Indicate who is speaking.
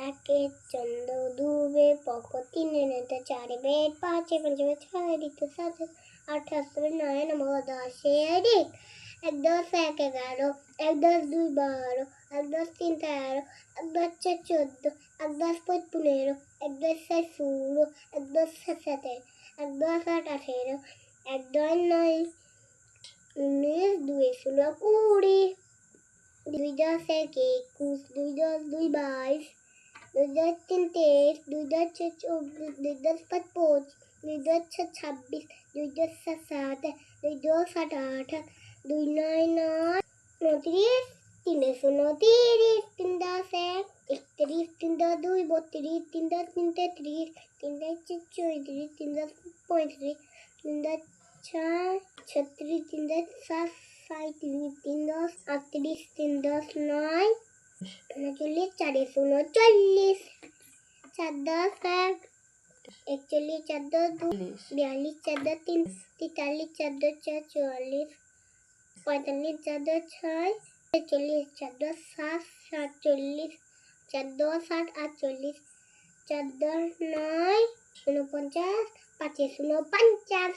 Speaker 1: একে চন্দ্র দুবে পক তিনে নেতা চারে বেদ পাঁচে পঞ্চমে ছয় ঋতু সাথে আট আসবে নয় নবম দশে এদিক এক দশ এক এগারো এক দশ দুই বারো এক দশ তিন তেরো এক দশ চার চোদ্দ এক দশ পাঁচ পনেরো এক দশ ছয় ষোলো এক দশ সাত সতেরো এক দশ আট আঠেরো এক দশ নয় 19 দুই ষোলো কুড়ি দুই দশ এক একুশ দুই দশ দুই বাইশ দুই দশ তিন তেইশ দুই দশ চার চব্বিশ দুই দশ পাঁচ পঁচিশ দুই দশ ছয় ছাব্বিশ দুই দশ সাত সাতাশ দুই দশ আট আঠাশ দুই নয় নয় 29 তিন শূন্য 30 তিন দশ এক 31 তিন দশ দুই 32 তিন দশ তিন 33 তিন দশ চার 34 তিন দশ 35 তিন দশ ছয় 36 তিন দশ সাত 37 তিন দশ 38 তিন দশ নয় 39 চারে শূন্য 40 চার দশ এক 41 চার দশ দুই 42 চার দশ তিন 43 চার দশ চার 44 45 চার দশ ছয় 46 চার দশ সাত 47 চার দশ আট 48 চার দশ নয় 49 পাঁচে শূন্য 50